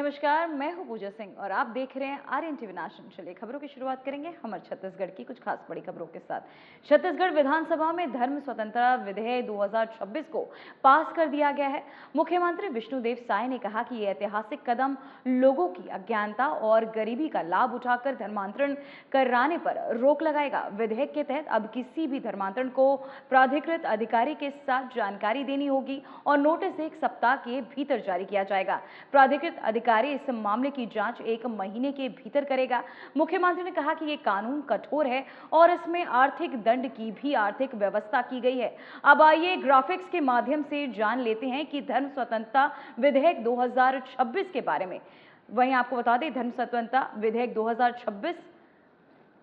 नमस्कार, मैं हूं पूजा सिंह और आप देख रहे हैं आर्यन टीवी नेशनल। चलिए खबरों की शुरुआत करेंगे हमारे छत्तीसगढ़ की कुछ खास बड़ी खबरों के साथ। छत्तीसगढ़ विधानसभा में धर्म स्वतंत्रता विधेयक 2026 को पास कर दिया गया है। मुख्यमंत्री विष्णुदेव साय ने कहा कि यह ऐतिहासिक कदम लोगों की अज्ञानता और गरीबी का लाभ उठाकर धर्मांतरण कराने पर रोक लगाएगा। विधेयक के तहत अब किसी भी धर्मांतरण को प्राधिकृत अधिकारी के साथ जानकारी देनी होगी और नोटिस 1 सप्ताह के भीतर जारी किया जाएगा। प्राधिकृत अधिकारी इस मामले की जांच 1 महीने के भीतर करेगा। मुख्यमंत्री ने कहा कि ये कानून कठोर है और इसमें आर्थिक दंड की भी आर्थिक व्यवस्था की गई है। अब आइए ग्राफिक्स के माध्यम से जान लेते हैं कि धर्म स्वतंत्रता विधेयक 2026 के बारे में। वहीं आपको बता दें, धर्म स्वतंत्रता विधेयक 2026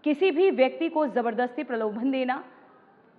किसी भी व्यक्ति को जबरदस्ती प्रलोभन देना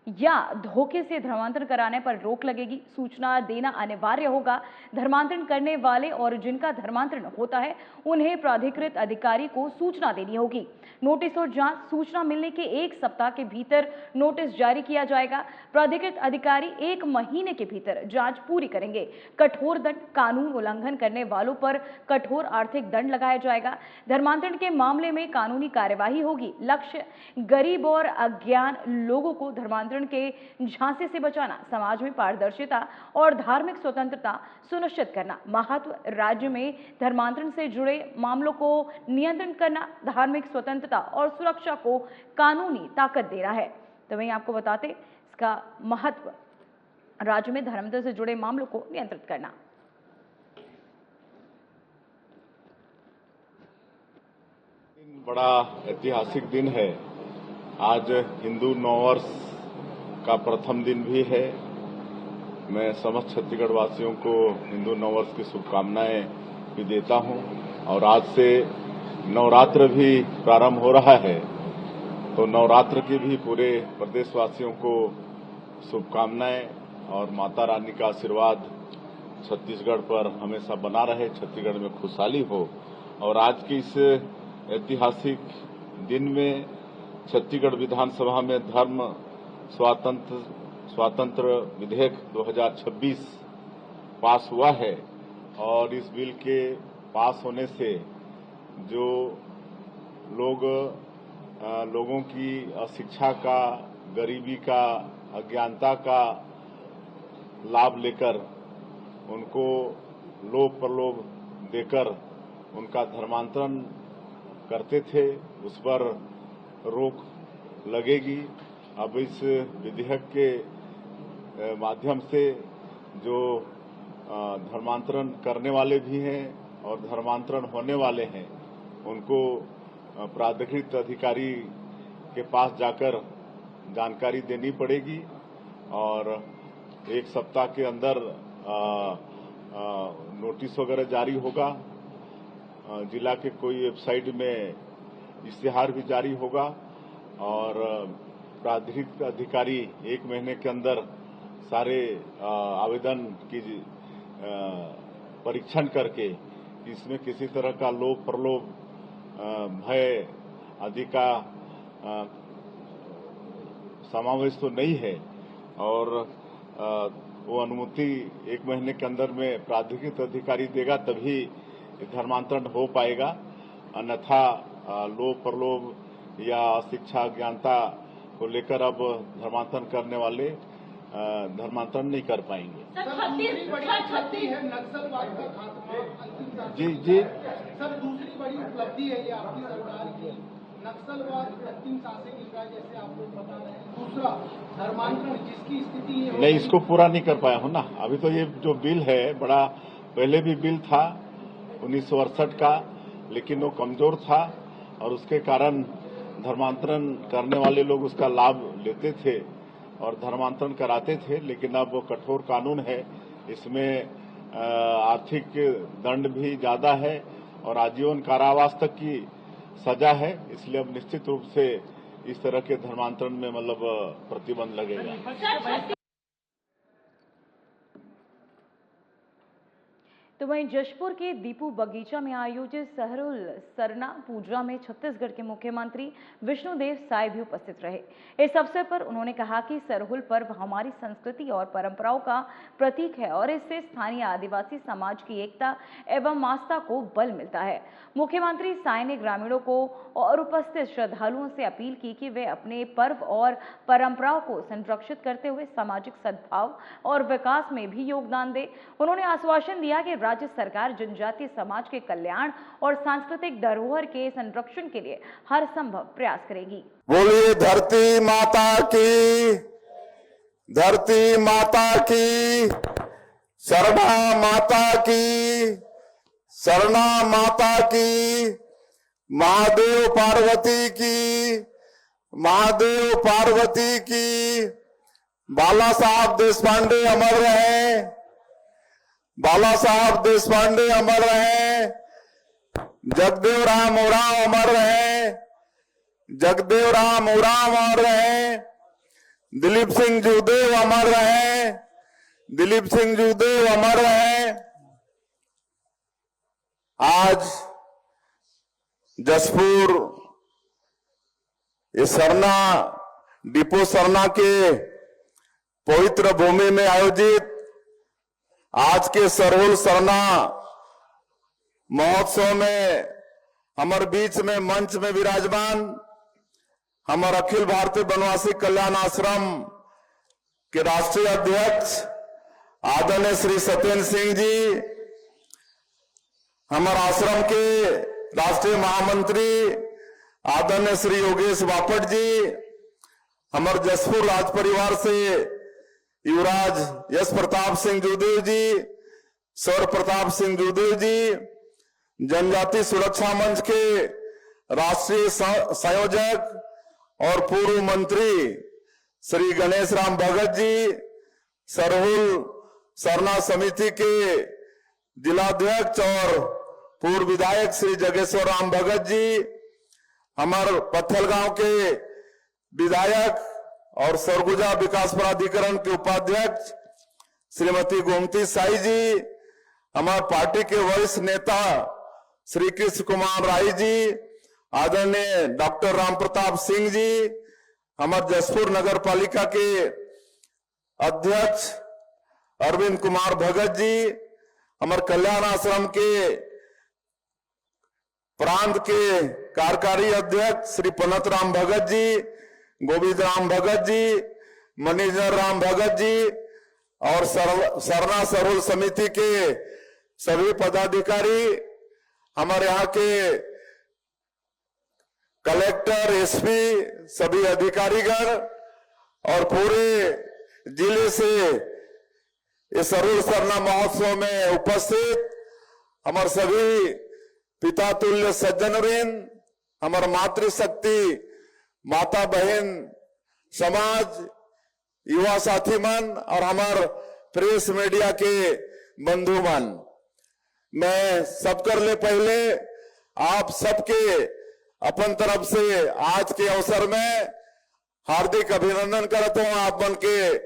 या धोखे से धर्मांतरण कराने पर रोक लगेगी। सूचना देना अनिवार्य होगा। धर्मांतरण करने वाले और जिनका धर्मांतरण होता है उन्हें प्राधिकृत अधिकारी को सूचना देनी होगी। नोटिस और जांच सूचना मिलने के 1 सप्ताह के भीतर नोटिस जारी किया जाएगा। प्राधिकृत अधिकारी 1 महीने के भीतर जांच पूरी करेंगे। कठोर दंड, कानून उल्लंघन करने वालों पर कठोर आर्थिक दंड लगाया जाएगा। धर्मांतरण के मामले में कानूनी कार्यवाही होगी। लक्ष्य गरीब और अज्ञान लोगों को धर्मांतरण के झांसे से बचाना, समाज में पारदर्शिता और धार्मिक स्वतंत्रता सुनिश्चित करना। महत्व राज्य में धर्मांतरण से जुड़े मामलों को नियंत्रण करना, धार्मिक स्वतंत्रता और सुरक्षा को कानूनी ताकत देना है। तो वहीं आपको बताते इसका महत्व राज्य में धर्मांतरण से जुड़े मामलों को नियंत्रित करना। बड़ा ऐतिहासिक दिन है। आज हिंदू नववर्ष का प्रथम दिन भी है। मैं समस्त छत्तीसगढ़ वासियों को हिंदू नववर्ष की शुभकामनाएं भी देता हूं और आज से नवरात्र भी प्रारंभ हो रहा है, तो नवरात्र की भी पूरे प्रदेशवासियों को शुभकामनाएं और माता रानी का आशीर्वाद छत्तीसगढ़ पर हमेशा बना रहे, छत्तीसगढ़ में खुशहाली हो। और आज के इस ऐतिहासिक दिन में छत्तीसगढ़ विधानसभा में धर्म स्वातंत्र विधेयक 2026 पास हुआ है और इस बिल के पास होने से जो लोगों की अशिक्षा का, गरीबी का, अज्ञानता का लाभ लेकर उनको लोभ प्रलोभ देकर उनका धर्मांतरण करते थे, उस पर रोक लगेगी। अब इस विधेयक के माध्यम से जो धर्मांतरण करने वाले भी हैं और धर्मांतरण होने वाले हैं उनको प्राधिकृत अधिकारी के पास जाकर जानकारी देनी पड़ेगी और 1 सप्ताह के अंदर नोटिस वगैरह जारी होगा। जिला के कोई वेबसाइट में इश्तिहार भी जारी होगा और प्राधिकृत अधिकारी 1 महीने के अंदर सारे आवेदन की परीक्षण करके इसमें किसी तरह का लोभ प्रलोभ, भय आदि का समावेश तो नहीं है और वो अनुमति 1 महीने के अंदर में प्राधिकृत अधिकारी देगा तभी धर्मांतरण हो पाएगा। अन्यथा लोभ प्रलोभ या शिक्षा ज्ञानता को लेकर अब धर्मांतरण करने वाले धर्मांतरण नहीं कर पाएंगे। जी जी सर, दूसरी बड़ी उपलब्धि है ये आपकी सरकार की, नक्सलवाद अंतिम सांसें गिर रहा है जैसे आप लोग बता रहे हैं। दूसरा, धर्मांतरण जिसकी स्थिति नहीं, इसको पूरा नहीं कर पाया हूं ना। अभी तो ये जो बिल है, बड़ा पहले भी बिल था 1968 का, लेकिन वो कमजोर था और उसके कारण धर्मांतरण करने वाले लोग उसका लाभ लेते थे और धर्मांतरण कराते थे। लेकिन अब वो कठोर कानून है, इसमें आर्थिक दंड भी ज्यादा है और आजीवन कारावास तक की सजा है। इसलिए अब निश्चित रूप से इस तरह के धर्मांतरण में मतलब प्रतिबंध लगेगा। तो तो वहीं जशपुर के दीपू बगीचा में आयोजित सहरुल सरना पूजा में छत्तीसगढ़ के मुख्यमंत्री विष्णुदेव साय भी उपस्थित रहे। इस अवसर पर उन्होंने कहा कि सरहुल पर्व हमारी संस्कृति और परंपराओं का प्रतीक है और इससे स्थानीय आदिवासी समाज की एकता एवं आस्था को बल मिलता है। मुख्यमंत्री साय ने ग्रामीणों को और उपस्थित श्रद्धालुओं से अपील की कि वे अपने पर्व और परंपराओं को संरक्षित करते हुए सामाजिक सद्भाव और विकास में भी योगदान दें। उन्होंने आश्वासन दिया कि राज्य सरकार जनजातीय समाज के कल्याण और सांस्कृतिक धरोहर के संरक्षण के लिए हर संभव प्रयास करेगी। बोलिए धरती माता की, शरणा माता की, महादेव पार्वती की, बाला साहब देशपांडे अमर रहे, जगदेव राम ओरांव अमर रहे, दिलीप सिंह जूदेव अमर रहे। आज जशपुर इस सरना डिपो सरना के पवित्र भूमि में आयोजित आज के सरहुल सरना महोत्सव में हमारे बीच में मंच में विराजमान हमारे अखिल भारतीय वनवासी कल्याण आश्रम के राष्ट्रीय अध्यक्ष आदरणीय श्री सत्येंद्र सिंह जी, हमारे आश्रम के राष्ट्रीय महामंत्री आदरणीय श्री योगेश बापट जी, हमारे जशपुर राज परिवार से युवराज यश प्रताप सिंह जूदेव जी, सौर प्रताप सिंह जूदेव जी, जनजाति सुरक्षा मंच के राष्ट्रीय संयोजक और पूर्व मंत्री श्री गणेश राम भगत जी, सरहुल सरना समिति के जिलाध्यक्ष और पूर्व विधायक श्री जगेश्वर राम भगत जी, हमारे पत्थलगांव के विधायक और सरगुजा विकास प्राधिकरण के उपाध्यक्ष श्रीमती गोमती साई जी, हमारे पार्टी के वरिष्ठ नेता श्री कृष्ण कुमार राय जी, आदरणीय डॉक्टर राम प्रताप सिंह जी, हमारे जशपुर नगर पालिका के अध्यक्ष अरविंद कुमार भगत जी, हमारे कल्याण आश्रम के प्रांत के कार्यकारी अध्यक्ष श्री पनत राम भगत जी, गोविंद राम भगत जी, मनीजर राम भगत जी और सरना सरहुल समिति के सभी पदाधिकारी, हमारे यहाँ के कलेक्टर, एसपी, सभी अधिकारीगण और पूरे जिले से इस सरहुल सरना महोत्सव में उपस्थित हमारे सभी पिता तुल्य सज्जनवृंद, हमारे मातृशक्ति माता बहन समाज, युवा साथी मन और हमारे प्रेस मीडिया के बंधु मन, मैं सब कर ले पहले आप सबके अपन तरफ से आज के अवसर में हार्दिक अभिनंदन करता हूं, आप मन के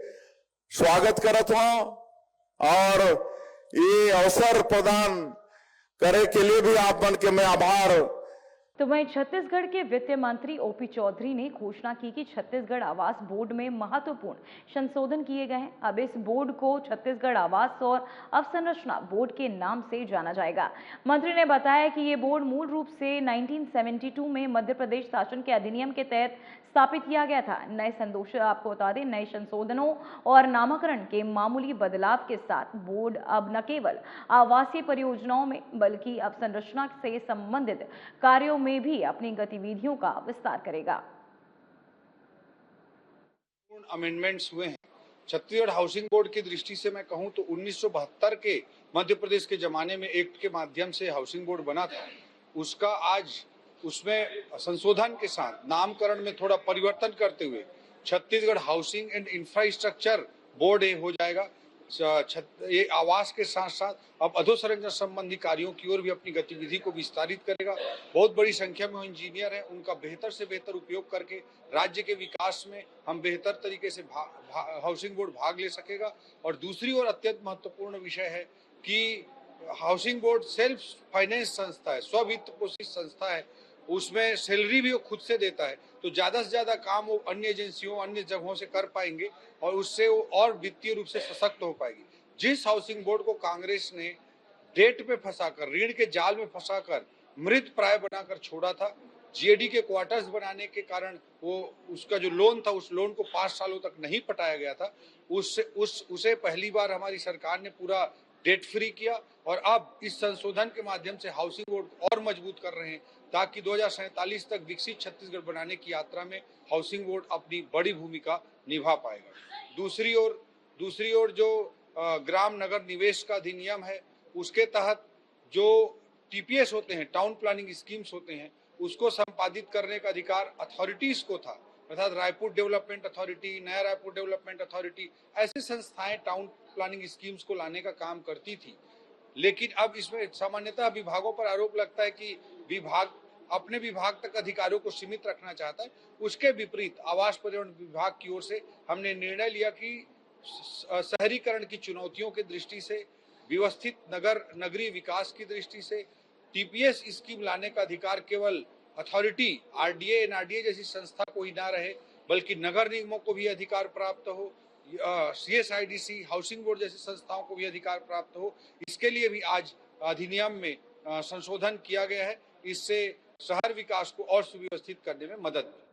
स्वागत करता हूं और ये अवसर प्रदान करे के लिए भी आप मन के मैं आभार। तो वहीं छत्तीसगढ़ के वित्त मंत्री ओपी चौधरी ने घोषणा की कि छत्तीसगढ़ आवास बोर्ड में महत्वपूर्ण संशोधन किए गए हैं। अब इस बोर्ड को छत्तीसगढ़ आवास और अवसंरचना बोर्ड के नाम से जाना जाएगा। मंत्री ने बताया कि ये बोर्ड मूल रूप से 1972 में मध्य प्रदेश शासन के अधिनियम के तहत स्थापित किया गया था। आपको बता दें, नए संशोधनों और नामकरण के मामूली बदलाव के साथ बोर्ड अब न केवल आवासीय परियोजनाओं में बल्कि अवसंरचना से संबंधित कार्यों में भी अपनी गतिविधियों का विस्तार करेगा। अमेंडमेंट्स हुए हैं। छत्तीसगढ़ हाउसिंग बोर्ड की दृष्टि से मैं कहूं तो 1972 के मध्य प्रदेश के जमाने में एक्ट के माध्यम से हाउसिंग बोर्ड बना था। उसका आज उसमें संशोधन के साथ नामकरण में थोड़ा परिवर्तन करते हुए Chhattisgarh housing and infrastructure board हो जाएगा। ये आवास के साथ साथ अब अधोसंरचना संबंधी कार्यों की ओर भी अपनी गतिविधि को विस्तारित करेगा। बहुत बड़ी संख्या में इंजीनियर हैं, उनका बेहतर से बेहतर उपयोग करके राज्य के विकास में हम बेहतर तरीके से हाउसिंग बोर्ड भाग ले सकेगा। और दूसरी ओर अत्यंत महत्वपूर्ण विषय है कि हाउसिंग बोर्ड सेल्फ फाइनेंस संस्था है, स्ववित्त पोषित संस्था है, उसमें सैलरी भी वो खुद से देता है, तो ज्यादा से ज्यादा काम वो अन्य एजेंसियों अन्य जगहों से कर पाएंगे और उससे वो और वित्तीय रूप से सशक्त हो पाएगी। जिस हाउसिंग बोर्ड को कांग्रेस ने डेट पे फंसाकर, ऋण के जाल में फंसाकर, मृत प्राय बनाकर छोड़ा था, जीएडी के क्वार्टर्स बनाने के कारण वो उसका जो लोन था उस लोन को 5 सालों तक नहीं पटाया गया था, उसे पहली बार हमारी सरकार ने पूरा डेट फ्री किया और अब इस संशोधन के माध्यम से हाउसिंग बोर्ड को और मजबूत कर रहे हैं ताकि 2047 तक विकसित छत्तीसगढ़ बनाने की यात्रा में हाउसिंग बोर्ड अपनी बड़ी भूमिका निभा पाएगा। दूसरी ओर जो ग्राम नगर निवेश का अधिनियम है, उसके तहत जो टीपीएस होते हैं, टाउन प्लानिंग स्कीम्स होते हैं, उसको संपादित करने का अधिकार अथॉरिटीज को था, अर्थात रायपुर डेवलपमेंट अथॉरिटी, नया रायपुर डेवलपमेंट अथॉरिटी, ऐसी संस्थाएं टाउन प्लानिंग स्कीम्स को लाने का काम करती थी। लेकिन अब इसमें सामान्यतः विभागों पर आरोप लगता है कि विभाग अपने विभाग तक अधिकारियों को सीमित रखना चाहता है। उसके विपरीत आवास पर्यावरण विभाग की ओर से हमने निर्णय लिया कि शहरीकरण की चुनौतियों की दृष्टि से, व्यवस्थित नगरीय विकास की दृष्टि से टीपीएस स्कीम लाने का अधिकार केवल अथॉरिटी, आरडीए, एनआरडीए जैसी संस्था को ही ना रहे, बल्कि नगर निगमों को भी अधिकार प्राप्त हो, सीएसआईडीसी, हाउसिंग बोर्ड जैसी संस्थाओं को भी अधिकार प्राप्त हो। इसके लिए भी आज अधिनियम में संशोधन किया गया है। इससे शहर विकास को और सुव्यवस्थित करने में मदद मिलेगी।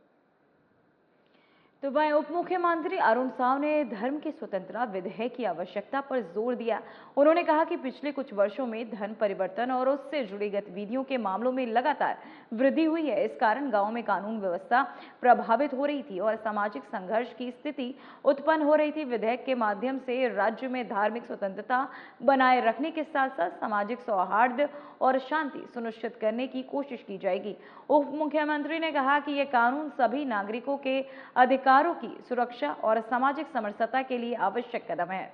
तो वहीं उप मुख्यमंत्री अरुण साव ने धर्म की स्वतंत्रता विधेयक की आवश्यकता पर जोर दिया। उन्होंने कहा कि पिछले कुछ वर्षों में धर्म परिवर्तन और उससे जुड़ी गतिविधियों के मामलों में लगातार वृद्धि हुई है। इस कारण गांव में कानून व्यवस्था प्रभावित हो रही थी और सामाजिक संघर्ष की स्थिति उत्पन्न हो रही थी। विधेयक के माध्यम से राज्य में धार्मिक स्वतंत्रता बनाए रखने के साथ साथ सामाजिक सौहार्द और शांति सुनिश्चित करने की कोशिश की जाएगी। उप मुख्यमंत्री ने कहा कि यह कानून सभी नागरिकों के अधिकारों की सुरक्षा और सामाजिक समरसता के लिए आवश्यक कदम है।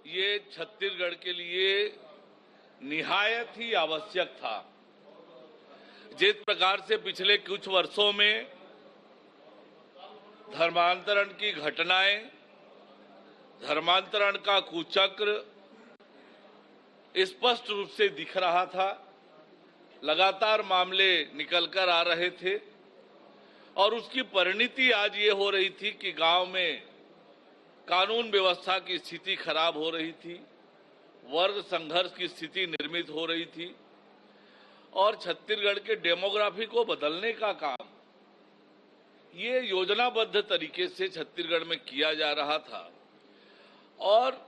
ये छत्तीसगढ़ के लिए निहायत ही आवश्यक था। जिस प्रकार से पिछले कुछ वर्षों में धर्मांतरण की घटनाएं, धर्मांतरण का कुचक्र स्पष्ट रूप से दिख रहा था, लगातार मामले निकलकर आ रहे थे और उसकी परिणति आज ये हो रही थी कि गांव में कानून व्यवस्था की स्थिति खराब हो रही थी, वर्ग संघर्ष की स्थिति निर्मित हो रही थी और छत्तीसगढ़ के डेमोग्राफी को बदलने का काम ये योजनाबद्ध तरीके से छत्तीसगढ़ में किया जा रहा था। और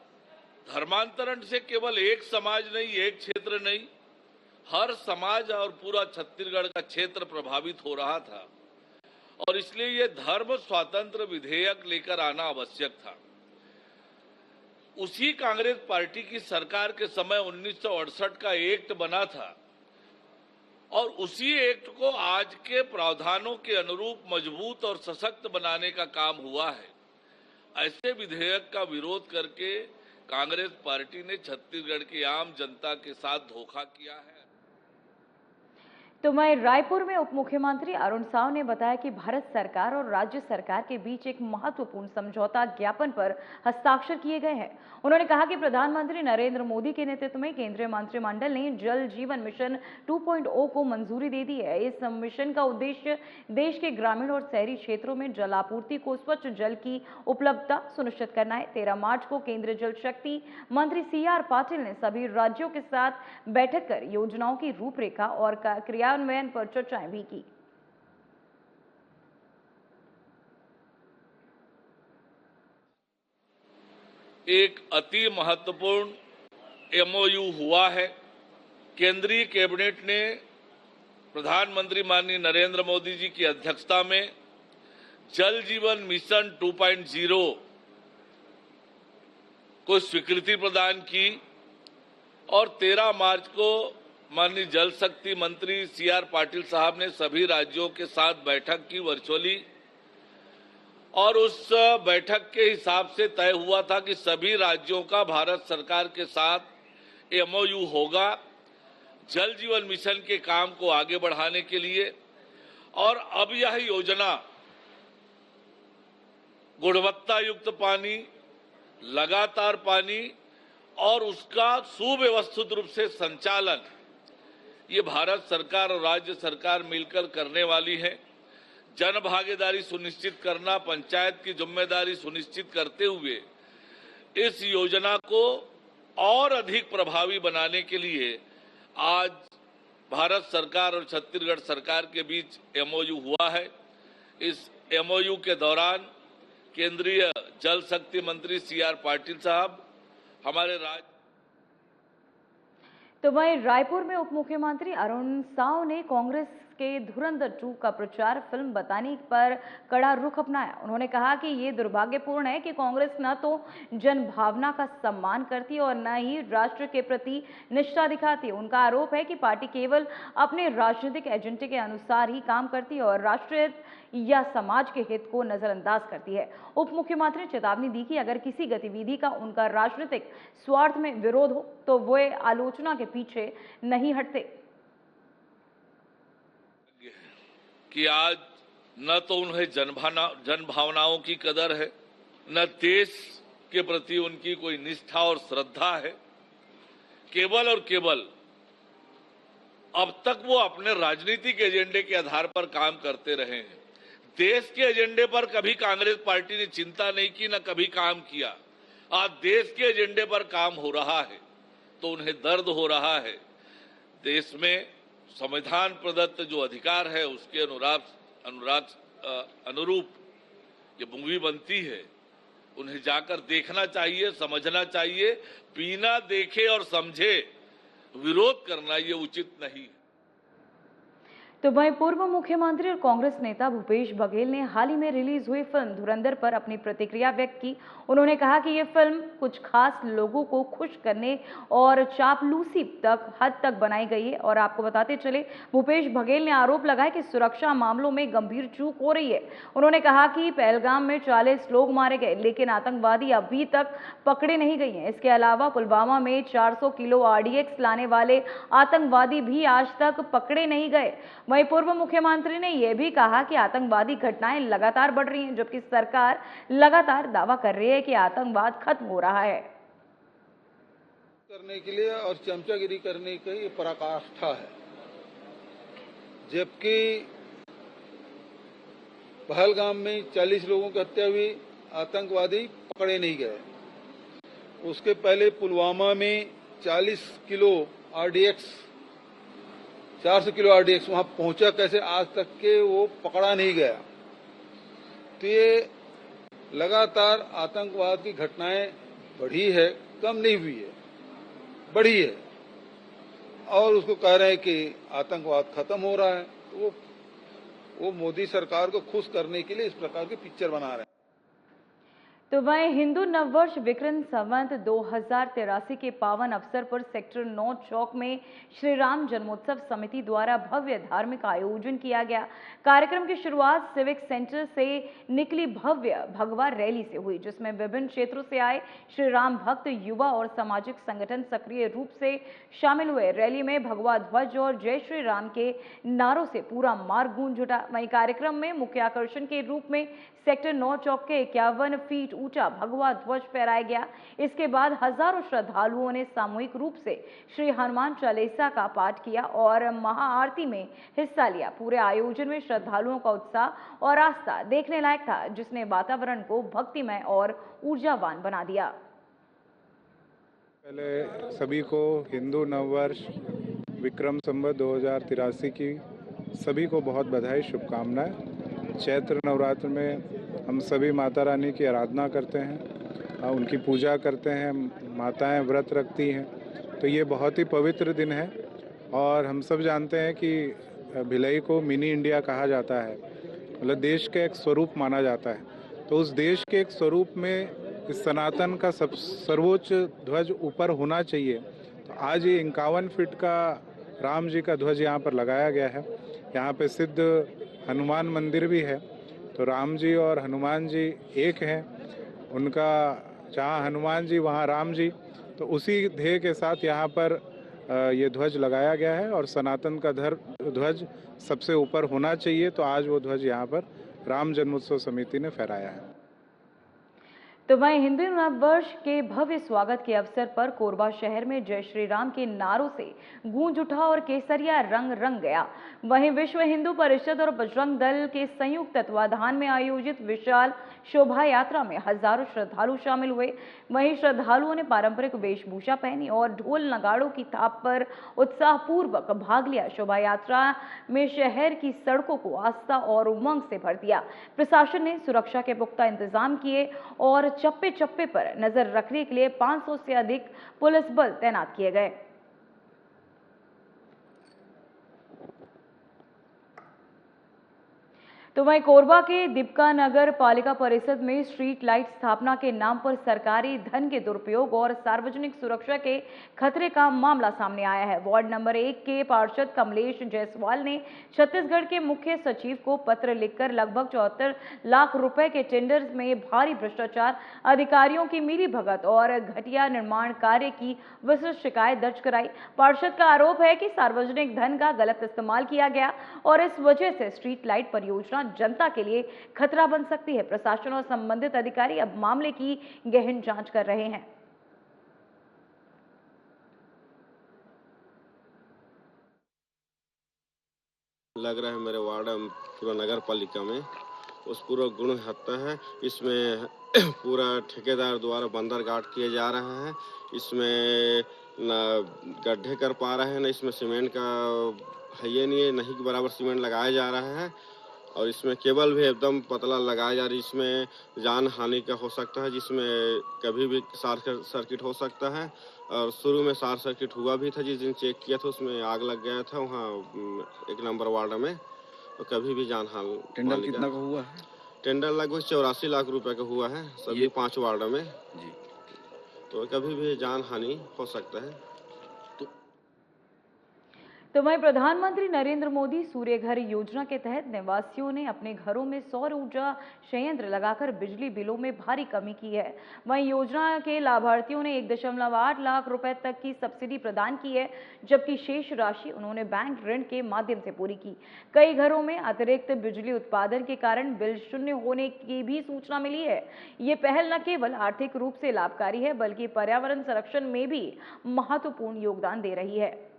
धर्मांतरण से केवल एक समाज नहीं, एक क्षेत्र नहीं, हर समाज और पूरा छत्तीसगढ़ का क्षेत्र प्रभावित हो रहा था और इसलिए ये धर्म स्वातंत्र विधेयक लेकर आना आवश्यक था। उसी कांग्रेस पार्टी की सरकार के समय 1968 का एक्ट बना था और उसी एक्ट को आज के प्रावधानों के अनुरूप मजबूत और सशक्त बनाने का काम हुआ है। ऐसे विधेयक का विरोध करके कांग्रेस पार्टी ने छत्तीसगढ़ की आम जनता के साथ धोखा किया है। तो वहीं रायपुर में उप मुख्यमंत्री अरुण साव ने बताया कि भारत सरकार और राज्य सरकार के बीच एक महत्वपूर्ण समझौता ज्ञापन पर हस्ताक्षर किए गए हैं। उन्होंने कहा कि प्रधानमंत्री नरेंद्र मोदी के नेतृत्व में केंद्रीय मंत्रिमंडल ने जल जीवन मिशन 2.0 को मंजूरी दे दी है। इस मिशन का उद्देश्य देश के ग्रामीण और शहरी क्षेत्रों में जल आपूर्ति को स्वच्छ जल की उपलब्धता सुनिश्चित करना है। 13 मार्च को केंद्रीय जल शक्ति मंत्री CR पाटिल ने सभी राज्यों के साथ बैठक कर योजनाओं की रूपरेखा और क्रियान्वयन पर चर्चाएं भी की। एक अति महत्वपूर्ण MOU हुआ है। केंद्रीय कैबिनेट ने प्रधानमंत्री माननीय नरेंद्र मोदी जी की अध्यक्षता में जल जीवन मिशन 2.0 को स्वीकृति प्रदान की और 13 मार्च को माननीय जल शक्ति मंत्री CR पाटिल साहब ने सभी राज्यों के साथ बैठक की वर्चुअली और उस बैठक के हिसाब से तय हुआ था कि सभी राज्यों का भारत सरकार के साथ MOU होगा जल जीवन मिशन के काम को आगे बढ़ाने के लिए। और अब यह योजना गुणवत्ता युक्त पानी, लगातार पानी और उसका सुव्यवस्थित रूप से संचालन ये भारत सरकार और राज्य सरकार मिलकर करने वाली है। जन भागीदारी सुनिश्चित करना, पंचायत की जिम्मेदारी सुनिश्चित करते हुए इस योजना को और अधिक प्रभावी बनाने के लिए आज भारत सरकार और छत्तीसगढ़ सरकार के बीच एमओयू हुआ है। इस एमओयू के दौरान केंद्रीय जल शक्ति मंत्री CR पाटिल साहब, हमारे राज्य तो वहीं रायपुर में उप मुख्यमंत्री अरुण साव ने कांग्रेस के धुरंधर 2 का प्रचार फिल्म बताने पर कड़ा रुख अपनाया। उन्होंने कहा कि ये दुर्भाग्यपूर्ण है कि कांग्रेस न तो जन भावना का सम्मान करती है और न ही राष्ट्र के प्रति निष्ठा दिखाती है। उनका आरोप है कि पार्टी केवल अपने राजनीतिक एजेंडे के अनुसार ही काम करती है और राष्ट्रीय या समाज के हित को नजरअंदाज करती है। उप मुख्यमंत्री ने चेतावनी दी कि अगर किसी गतिविधि का उनका राजनीतिक स्वार्थ में विरोध हो तो वे आलोचना के पीछे नहीं हटते। कि आज न तो उन्हें जन भावनाओं की कदर है, न देश के प्रति उनकी कोई निष्ठा और श्रद्धा है। केवल और केवल अब तक वो अपने राजनीतिक एजेंडे के आधार पर काम करते रहे हैं। देश के एजेंडे पर कभी कांग्रेस पार्टी ने चिंता नहीं की, न कभी काम किया। आज देश के एजेंडे पर काम हो रहा है तो उन्हें दर्द हो रहा है। देश में संविधान प्रदत्त जो अधिकार है उसके अनुरूप ये मूवी बनती है, उन्हें जाकर देखना चाहिए, समझना चाहिए। बिना देखे और समझे विरोध करना ये उचित नहीं। तो वहीं पूर्व मुख्यमंत्री और कांग्रेस नेता भूपेश बघेल ने हाल ही में रिलीज हुई फिल्म धुरंधर पर अपनी प्रतिक्रिया व्यक्त की। उन्होंने कहा कि यह फिल्म कुछ खास लोगों को खुश करने और चापलूसी हद तक बनाई गई है। और आपको बताते चले, भूपेश बघेल ने आरोप लगाया कि सुरक्षा मामलों में गंभीर चूक हो रही है। उन्होंने कहा कि पहलगाम में 40 लोग मारे गए लेकिन आतंकवादी अभी तक पकड़े नहीं गए हैं। इसके अलावा पुलवामा में 400 किलो RDX लाने वाले आतंकवादी भी आज तक पकड़े नहीं गए। वहीं पूर्व मुख्यमंत्री ने यह भी कहा कि आतंकवादी घटनाएं लगातार बढ़ रही हैं, जबकि सरकार लगातार दावा कर रही है कि आतंकवाद खत्म हो रहा है। करने के लिए और चमचागिरी करने की ये पराकाष्ठा है, जबकि पहलगाम में 40 लोगों की हत्या हुई, आतंकवादी पकड़े नहीं गए। उसके पहले पुलवामा में 40 किलो RDX 400 किलो RDX वहां पहुंचा कैसे, आज तक के वो पकड़ा नहीं गया। तो ये लगातार आतंकवाद की घटनाएं बढ़ी है, कम नहीं हुई है, बढ़ी है। और उसको कह रहे हैं कि आतंकवाद खत्म हो रहा है। वो मोदी सरकार को खुश करने के लिए इस प्रकार की पिक्चर बना रहे हैं। तो वहीं हिंदू नववर्ष विक्रम संवत 2083 के पावन अवसर पर सेक्टर 9 चौक में श्री राम जन्मोत्सव समिति द्वारा भव्य धार्मिक आयोजन किया गया। कार्यक्रम की शुरुआत सिविक सेंटर से निकली भव्य भगवा रैली से हुई, जिसमें विभिन्न क्षेत्रों से आए श्री राम भक्त, युवा और सामाजिक संगठन सक्रिय रूप से शामिल हुए। रैली में भगवा ध्वज और जय श्री राम के नारों से पूरा मार्ग गूंज उठा। वहीं कार्यक्रम में मुख्य आकर्षण के रूप में सेक्टर 9 चौक के 51 फीट ऊंचा भगवा ध्वज फहराया गया। इसके बाद हजारों श्रद्धालुओं ने सामूहिक रूप से श्री हनुमान चालीसा का पाठ किया और महाआरती में हिस्सा लिया। पूरे आयोजन में श्रद्धालुओं का उत्साह और आस्था देखने लायक था, जिसने वातावरण को भक्तिमय और ऊर्जावान बना दिया। पहले सभी को हिंदू नववर्ष विक्रम संवत 2083 की सभी को बहुत बधाई, शुभकामनाएं। चैत्र नवरात्र में हम सभी माता रानी की आराधना करते हैं, उनकी पूजा करते हैं, माताएं व्रत रखती हैं। तो ये बहुत ही पवित्र दिन है और हम सब जानते हैं कि भिलाई को मिनी इंडिया कहा जाता है, मतलब देश का एक स्वरूप माना जाता है। तो उस देश के एक स्वरूप में इस सनातन का सर्वोच्च ध्वज ऊपर होना चाहिए। तो आज ये 51 फीट का राम जी का ध्वज यहाँ पर लगाया गया है। यहाँ पे सिद्ध हनुमान मंदिर भी है। तो राम जी और हनुमान जी एक हैं, उनका जहाँ हनुमान जी वहाँ राम जी, तो उसी ध्येय के साथ यहाँ पर ये ध्वज लगाया गया है और सनातन का ध्वज सबसे ऊपर होना चाहिए। तो आज वो ध्वज यहाँ पर राम जन्मोत्सव समिति ने फहराया है। तो वहीं हिंदू नववर्ष के भव्य स्वागत के अवसर पर कोरबा शहर में जय श्री राम के नारों से गूंज उठा और केसरिया रंग रंग गया। वहीं विश्व हिंदू परिषद और बजरंग दल के संयुक्त तत्वाधान में आयोजित विशाल शोभा यात्रा में हजारों श्रद्धालु शामिल हुए। वहीं श्रद्धालुओं ने पारंपरिक वेशभूषा पहनी और ढोल नगाड़ों की थाप पर उत्साहपूर्वक भाग लिया। शोभा यात्रा में शहर की सड़कों को आस्था और उमंग से भर दिया। प्रशासन ने सुरक्षा के पुख्ता इंतजाम किए और चप्पे चप्पे पर नजर रखने के लिए 500 से अधिक पुलिस बल तैनात किए गए। तो वहीं कोरबा के दीपका नगर पालिका परिषद में स्ट्रीट लाइट स्थापना के नाम पर सरकारी धन के दुरुपयोग और सार्वजनिक सुरक्षा के खतरे का मामला सामने आया है। वार्ड नंबर 1 के पार्षद कमलेश जायसवाल ने छत्तीसगढ़ के मुख्य सचिव को पत्र लिखकर लगभग 74 लाख रुपए के टेंडर में भारी भ्रष्टाचार, अधिकारियों की मिलीभगत और घटिया निर्माण कार्य की विस्तृत शिकायत दर्ज कराई। पार्षद का आरोप है कि सार्वजनिक धन का गलत इस्तेमाल किया गया और इस वजह से स्ट्रीट लाइट परियोजना जनता के लिए खतरा बन सकती है। प्रशासन और संबंधित अधिकारी अब मामले की गहन जांच कर रहे हैं। लग रहा है मेरे वार्ड पूरा नगर पालिका में उस पूरा गुण हत्या है। इसमें पूरा ठेकेदार द्वारा बंदरगाह किया जा रहा है। इसमें न गड्ढे कर पा रहे हैं, न इसमें सीमेंट का है ये नहीं है, नहीं के बराबर सीमेंट लगाया जा रहा है और इसमें केबल भी एकदम पतला लगाया जा रहा है। इसमें जान हानि का हो सकता है, जिसमें कभी भी शॉर्ट सर्किट हो सकता है। और शुरू में शॉर्ट सर्किट हुआ भी था, जिस दिन चेक किया था उसमें आग लग गया था वहाँ 1 नंबर वार्ड में। तो कभी भी जान हानि। टेंडर कितना का हुआ है? टेंडर लगभग 84 लाख रुपए का हुआ है सभी 5 वार्ड में जी। तो कभी भी जान हानि हो सकता है। तो वहीं प्रधानमंत्री नरेंद्र मोदी सूर्य घर योजना के तहत निवासियों ने अपने घरों में सौर ऊर्जा संयंत्र लगाकर बिजली बिलों में भारी कमी की है। वहीं योजना के लाभार्थियों ने 1.8 लाख रुपए तक की सब्सिडी प्रदान की है, जबकि शेष राशि उन्होंने बैंक ऋण के माध्यम से पूरी की। कई घरों में अतिरिक्त बिजली उत्पादन के कारण बिल शून्य होने की भी सूचना मिली है। ये पहल न केवल आर्थिक रूप से लाभकारी है, बल्कि पर्यावरण संरक्षण में भी महत्वपूर्ण योगदान दे रही है।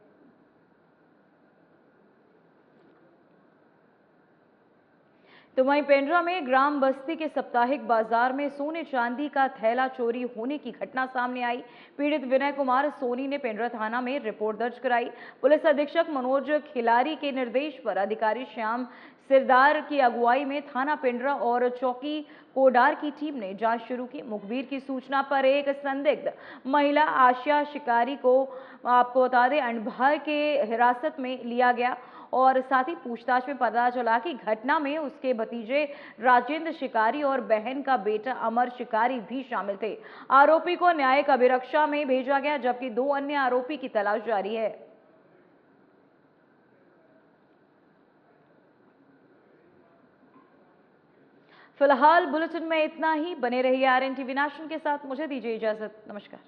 तो वहीं पेंड्रा में ग्राम बस्ती के साप्ताहिक बाजार में सोने चांदी का थैला चोरी होने की घटना सामने आई। पीड़ित विनय कुमार सोनी ने पेंड्रा थाना में रिपोर्ट दर्ज कराई। पुलिस अधीक्षक मनोज खिलारी के निर्देश पर अधिकारी श्याम सिरदार की अगुवाई में थाना पेंड्रा और चौकी कोडार की टीम ने जांच शुरू की। मुखबिर की सूचना पर एक संदिग्ध महिला आशिया शिकारी को आपको बता दें अनभर के हिरासत में लिया गया और साथ ही पूछताछ में पता चला कि घटना में उसके भतीजे राजेंद्र शिकारी और बहन का बेटा अमर शिकारी भी शामिल थे। आरोपी को न्यायिक अभिरक्षा में भेजा गया, जबकि 2 अन्य आरोपी की तलाश जारी है। फिलहाल बुलेटिन में इतना ही। बने रहिए RNTV नेशन के साथ। मुझे दीजिए इजाजत। नमस्कार।